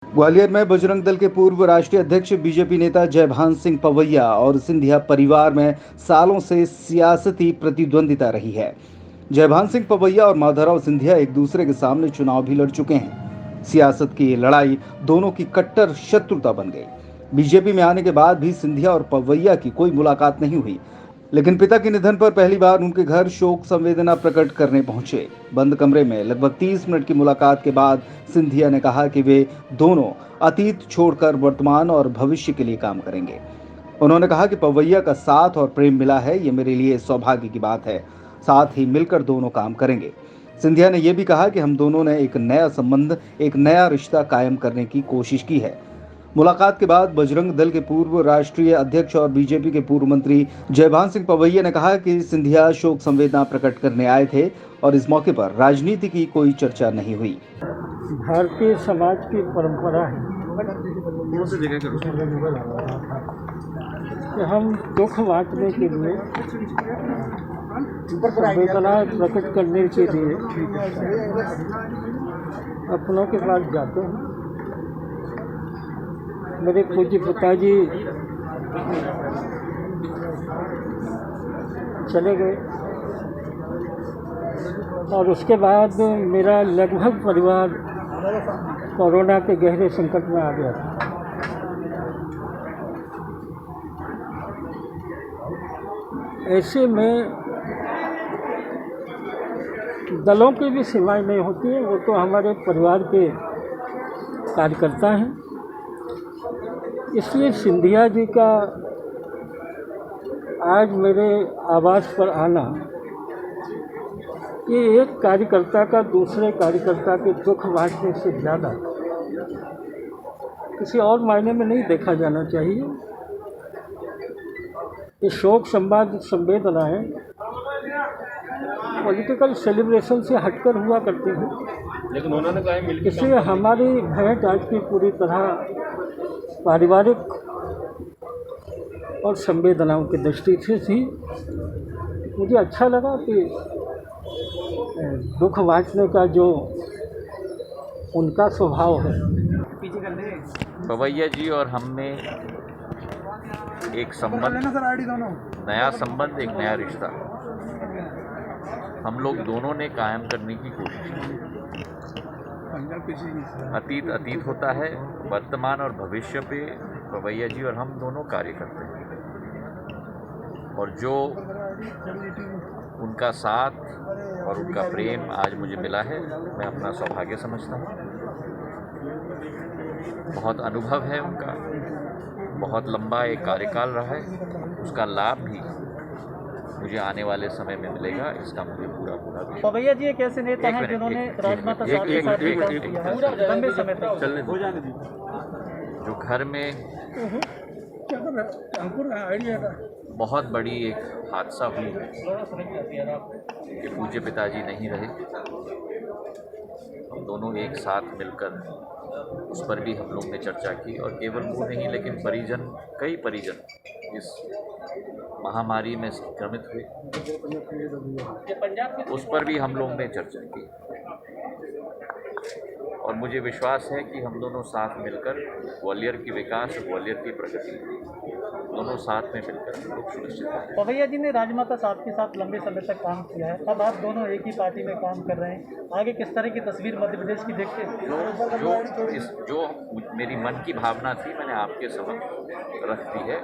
ग्वालियर में बजरंग दल के पूर्व राष्ट्रीय अध्यक्ष बीजेपी नेता जयभान सिंह पवैया और सिंधिया परिवार में सालों से सियासती प्रतिद्वंदिता रही है। जयभान सिंह पवैया और माधवराव सिंधिया एक दूसरे के सामने चुनाव भी लड़ चुके हैं। सियासत की ये लड़ाई दोनों की कट्टर शत्रुता बन गई। बीजेपी में आने के बाद भी सिंधिया और पवैया की कोई मुलाकात नहीं हुई, लेकिन पिता के निधन पर पहली बार उनके घर शोक संवेदना प्रकट करने पहुंचे। बंद कमरे में लगभग 30 मिनट की मुलाकात के बाद सिंधिया ने कहा कि वे दोनों अतीत छोड़कर वर्तमान और भविष्य के लिए काम करेंगे। उन्होंने कहा कि पवैया का साथ और प्रेम मिला है, ये मेरे लिए सौभाग्य की बात है। साथ ही मिलकर दोनों काम करेंगे। सिंधिया ने यह भी कहा कि हम दोनों ने एक नया संबंध, एक नया रिश्ता कायम करने की कोशिश की है। मुलाकात के बाद बजरंग दल के पूर्व राष्ट्रीय अध्यक्ष और बीजेपी के पूर्व मंत्री जयभान सिंह पवैया ने कहा कि सिंधिया शोक संवेदना प्रकट करने आए थे और इस मौके पर राजनीति की कोई चर्चा नहीं हुई। भारतीय समाज की परंपरा है कि हम दुख बांटने के लिए, संवेदना प्रकट करने के लिए अपनों के पास जाते हैं। मेरे पूज्य पिताजी चले गए और उसके बाद मेरा लगभग परिवार कोरोना के गहरे संकट में आ गया। ऐसे में दलों की भी सीमाएं नहीं होती हैं, वो तो हमारे परिवार के कार्यकर्ता हैं। इसलिए सिंधिया जी का आज मेरे आवास पर आना, ये एक कार्यकर्ता का दूसरे कार्यकर्ता के दुख बांटने से ज़्यादा किसी और मायने में नहीं देखा जाना चाहिए। ये शोक संवेदनाएं पॉलिटिकल सेलिब्रेशन से हटकर हुआ करती हैं, लेकिन उन्होंने कहा मिलकर, इसलिए हमारी भेंट आज की पूरी तरह पारिवारिक और संवेदनाओं की दृष्टि से थी। मुझे अच्छा लगा कि दुख बांटने का जो उनका स्वभाव है। पवैया जी और हम में एक संबंध, नया संबंध, एक नया रिश्ता हम लोग दोनों ने कायम करने की कोशिश की। अतीत होता है, वर्तमान और भविष्य पे पवैया जी और हम दोनों कार्य करते हैं, और जो उनका साथ और उनका प्रेम आज मुझे मिला है, मैं अपना सौभाग्य समझता हूँ। बहुत अनुभव है उनका, बहुत लंबा एक कार्यकाल रहा है, उसका लाभ भी मुझे आने वाले समय में मिलेगा, इसका मुझे पूरा विश्वास। पवैया जी एक ऐसे नेता हैं जिन्होंने राजमाता साहब के साथ भी काम किया है पूरा लंबे समय तक। चलने जो घर में बहुत बड़ी एक हादसा हुई कि पूज्य पिताजी नहीं रहे, हम दोनों एक साथ मिलकर उस पर भी हम लोग ने चर्चा की, और केवल वो नहीं लेकिन कई परिजन इस महामारी में संक्रमित हुए, उस पर भी हम लोग ने चर्चा की। और मुझे विश्वास है कि हम दोनों साथ मिलकर ग्वालियर की विकास, ग्वालियर की प्रगति दोनों साथ में मिलकर हम लोग सुनिश्चित करें। पवैया जी ने राजमाता साहब के साथ लंबे समय तक काम किया है, अब आप दोनों एक ही पार्टी में काम कर रहे हैं, आगे किस तरह की तस्वीर मध्य प्रदेश की देखते हैं? जो मेरी मन की भावना थी, मैंने आपके समक्ष रख दी है।